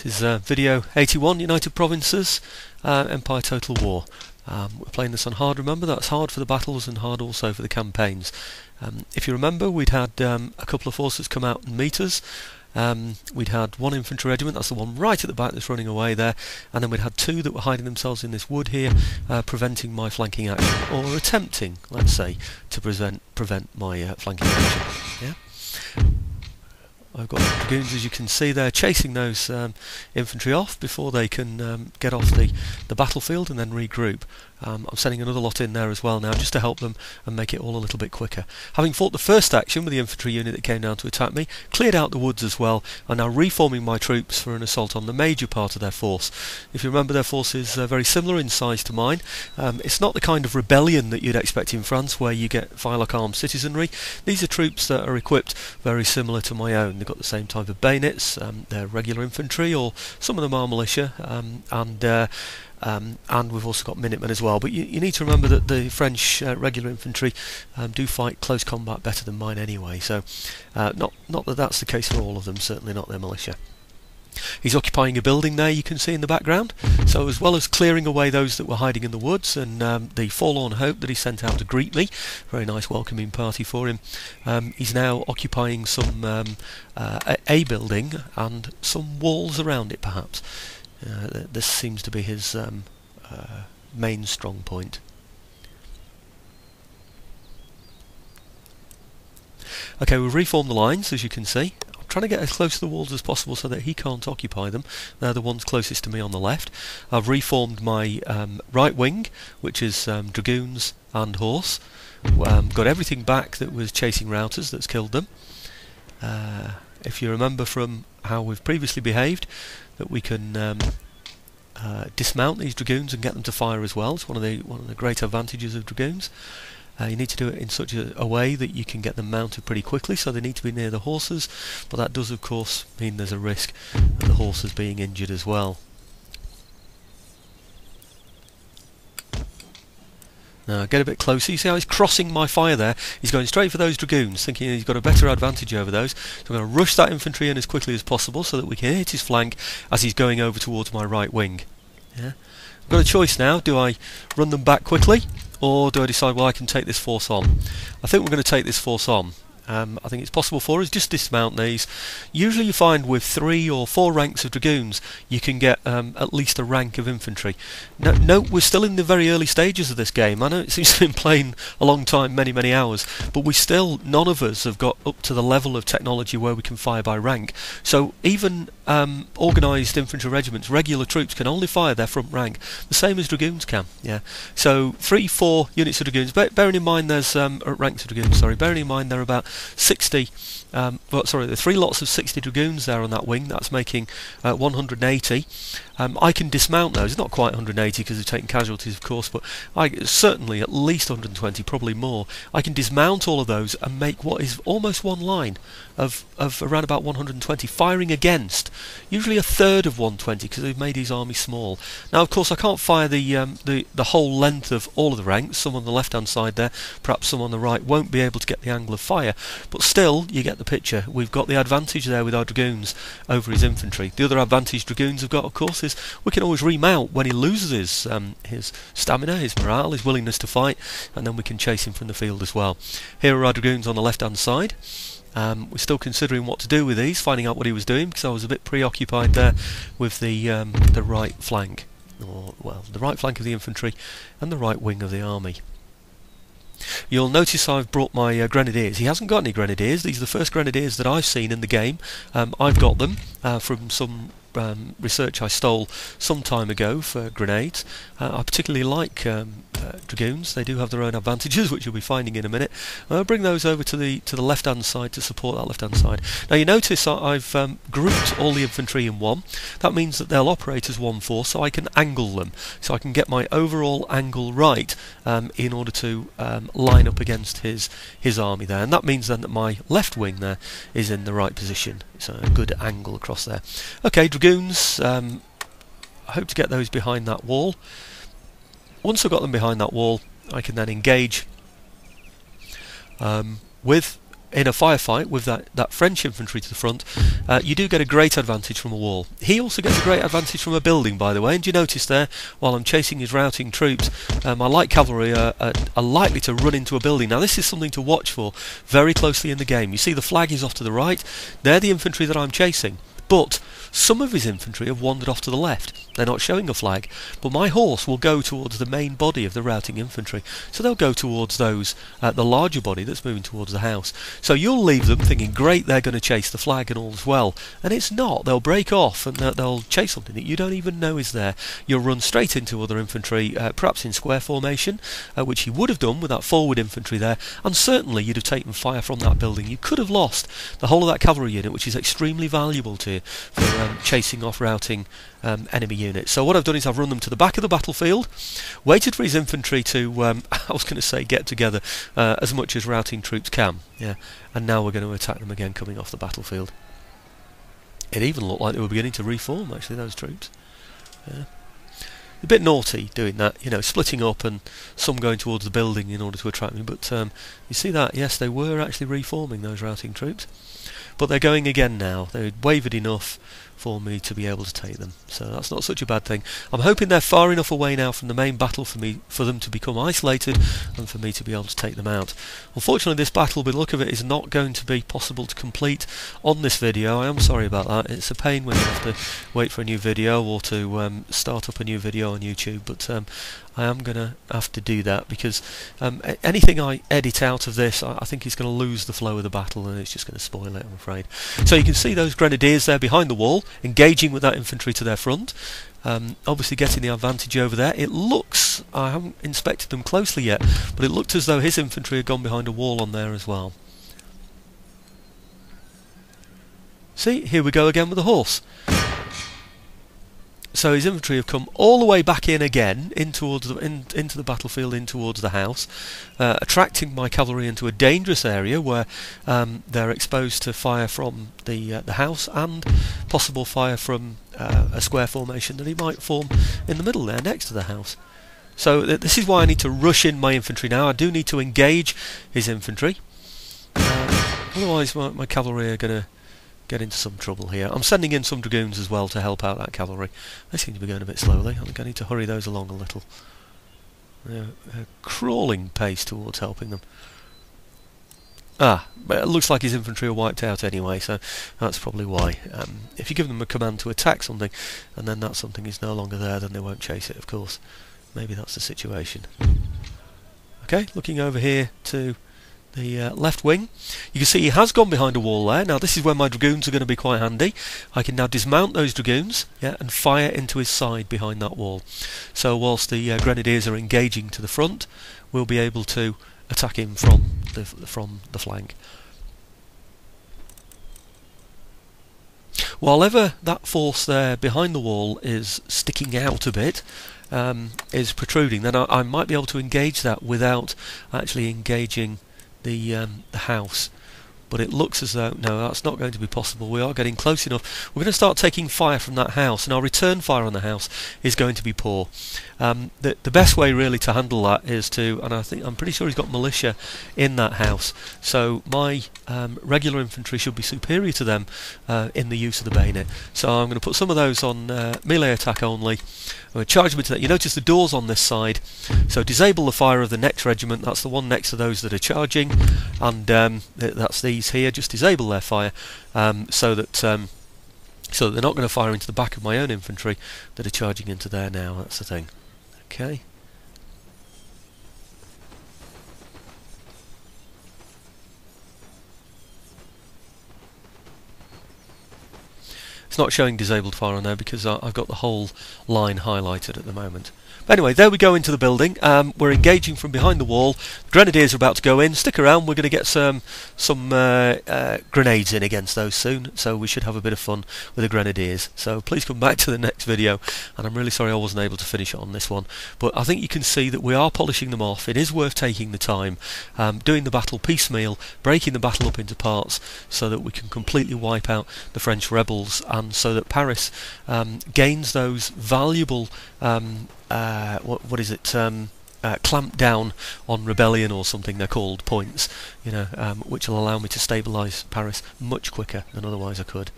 This is video 81, United Provinces, Empire Total War. We're playing this on hard, remember, that's hard for the battles and hard also for the campaigns. If you remember, we'd had a couple of forces come out and meet us. We'd had one infantry regiment, that's the one right at the back that's running away there, and then we'd had two that were hiding themselves in this wood here, preventing my flanking action, or attempting, let's say, to prevent my flanking action. Yeah? I've got dragoons, as you can see there, chasing those infantry off before they can get off the battlefield and then regroup. I'm sending another lot in there as well now, just to help them and make it all a little bit quicker. Having fought the first action with the infantry unit that came down to attack me, cleared out the woods as well, and now reforming my troops for an assault on the major part of their force. If you remember, their force is very similar in size to mine. It's not the kind of rebellion that you'd expect in France, where you get firelock armed citizenry. These are troops that are equipped very similar to my own. They've got the same type of bayonets, they're regular infantry, or some of them are militia, and we've also got Minutemen as well. But you need to remember that the French regular infantry do fight close combat better than mine anyway, so not that that's the case for all of them, certainly not their militia. He's occupying a building there, you can see in the background, so as well as clearing away those that were hiding in the woods and the forlorn hope that he sent out to greet me, very nice welcoming party for him, he's now occupying some a building and some walls around it perhaps. This seems to be his main strong point. Okay, we've reformed the lines, as you can see. I'm trying to get as close to the walls as possible so that he can't occupy them. They're the ones closest to me on the left. I've reformed my right wing, which is dragoons and horse. Got everything back that was chasing routers that's killed them. If you remember from how we've previously behaved, that we can dismount these dragoons and get them to fire as well. It's one of the great advantages of dragoons. You need to do it in such a way that you can get them mounted pretty quickly, so they need to be near the horses, but that does of course mean there's a risk of the horses being injured as well. Now get a bit closer, you see how he's crossing my fire there. He's going straight for those dragoons, thinking he's got a better advantage over those. So I'm going to rush that infantry in as quickly as possible so that we can hit his flank as he's going over towards my right wing. Yeah? I've got a choice now. Do I run them back quickly, or do I decide, well, I can take this force on? I think we're going to take this force on. I think it's possible for us, just dismount these. Usually you find with 3 or 4 ranks of dragoons you can get at least a rank of infantry. No, we're still in the very early stages of this game. I know it seems to have been playing a long time, many hours, but we still, none of us have got up to the level of technology where we can fire by rank. So even organised infantry regiments, regular troops, can only fire their front rank, the same as dragoons can. Yeah. So 3-4 units of dragoons, bearing in mind there's ranks of dragoons, sorry, bearing in mind there are about 60, there are 3 lots of 60 dragoons there on that wing. That's making 180. I can dismount those, not quite 180 because they've taken casualties of course, but certainly at least 120, probably more. I can dismount all of those and make what is almost one line of around about 120, firing against usually a third of 120 because they've made his army small. Now of course I can't fire the whole length of all of the ranks. Some on the left hand side there, perhaps some on the right won't be able to get the angle of fire, but still you get the picture. We've got the advantage there with our dragoons over his infantry. The other advantage dragoons have got of course is we can always remount when he loses his stamina, his morale, his willingness to fight, and then we can chase him from the field as well. Here are our dragoons on the left hand side. We're still considering what to do with these, finding out what he was doing, because I was a bit preoccupied there with the right flank, or well, the right flank of the infantry and the right wing of the army. You'll notice I've brought my grenadiers. He hasn't got any grenadiers. These are the first grenadiers that I've seen in the game. I've got them from some research I stole some time ago for grenades. I particularly like dragoons. They do have their own advantages, which you'll be finding in a minute. I'll bring those over to the left hand side to support that left hand side. Now you notice I've grouped all the infantry in one. That means that they'll operate as one force, so I can angle them, so I can get my overall angle right in order to line up against his army there, and that means then that my left wing there is in the right position. So a good angle across there. Okay, dragoons, I hope to get those behind that wall. Once I've got them behind that wall, I can then engage with in a firefight with that French infantry to the front, you do get a great advantage from a wall. He also gets a great advantage from a building, by the way, and you notice there, while I'm chasing his routing troops, my light cavalry are likely to run into a building. Now this is something to watch for very closely in the game. You see the flag is off to the right, they're the infantry that I'm chasing, but some of his infantry have wandered off to the left. They're not showing a flag, but my horse will go towards the main body of the routing infantry, so they'll go towards those, the larger body that's moving towards the house. So you'll leave them thinking, great, they're going to chase the flag and all as well, and it's not. They'll break off and they'll chase something that you don't even know is there. You'll run straight into other infantry, perhaps in square formation, which you would have done with that forward infantry there, and certainly you'd have taken fire from that building. You could have lost the whole of that cavalry unit, which is extremely valuable to you for chasing off routing enemy units. So what I've done is I've run them to the back of the battlefield, waited for his infantry to, I was going to say, get together as much as routing troops can. Yeah, and now we're going to attack them again coming off the battlefield. It even looked like they were beginning to reform, actually, those troops. Yeah. A bit naughty doing that, you know, splitting up and some going towards the building in order to attract me, but you see that, yes, they were actually reforming, those routing troops. But they're going again now. They've wavered enough for me to be able to take them, so that's not such a bad thing. I'm hoping they're far enough away now from the main battle for them to become isolated and for me to be able to take them out. Unfortunately, this battle, by the look of it, is not going to be possible to complete on this video. I am sorry about that. It's a pain when you have to wait for a new video or to start up a new video on YouTube, but I am going to have to do that because anything I edit out of this, I think is going to lose the flow of the battle and it's just going to spoil it, I'm afraid. So you can see those grenadiers there behind the wall, engaging with that infantry to their front, obviously getting the advantage over there. It looks, I haven't inspected them closely yet, but it looked as though his infantry had gone behind a wall on there as well. See, here we go again with the horse. So his infantry have come all the way back in again, into the battlefield, in towards the house, attracting my cavalry into a dangerous area where they're exposed to fire from the house and possible fire from a square formation that he might form in the middle there next to the house. So this is why I need to rush in my infantry now. I do need to engage his infantry, otherwise my cavalry are going to get into some trouble here. I'm sending in some dragoons as well to help out that cavalry. They seem to be going a bit slowly. I think I need to hurry those along a little. They're a crawling pace towards helping them. But it looks like his infantry are wiped out anyway, so that's probably why. If you give them a command to attack something, and then that something is no longer there, then they won't chase it, of course. Maybe that's the situation. Okay, looking over here to the left wing, you can see he has gone behind a wall there. Now this is where my dragoons are going to be quite handy. I can now dismount those dragoons, yeah, and fire into his side behind that wall. So whilst the grenadiers are engaging to the front, we'll be able to attack him from the flank. While ever that force there behind the wall is sticking out a bit, is protruding, then I might be able to engage that without actually engaging the house. But it looks as though, no, that's not going to be possible. We are getting close enough. We're going to start taking fire from that house, and our return fire on the house is going to be poor. The best way really to handle that is to, and I'm pretty sure he's got militia in that house, so my regular infantry should be superior to them in the use of the bayonet. So I'm going to put some of those on melee attack only. I'm going to charge them into that. You notice the doors on this side, so disable the fire of the next regiment. That's the one next to those that are charging, and that's these here. Just disable their fire so that they're not going to fire into the back of my own infantry that are charging into there now. That's the thing. Okay. It's not showing disabled fire on there because I've got the whole line highlighted at the moment. But anyway, there we go into the building. We're engaging from behind the wall. The grenadiers are about to go in. Stick around, we're going to get some grenades in against those soon, so we should have a bit of fun with the grenadiers. So please come back to the next video, and I'm really sorry I wasn't able to finish it on this one, but I think you can see that we are polishing them off. It is worth taking the time, doing the battle piecemeal, breaking the battle up into parts so that we can completely wipe out the French rebels, and so that Paris gains those valuable what is it? clamp down on rebellion or something. They're called points, which will allow me to stabilise Paris much quicker than otherwise I could.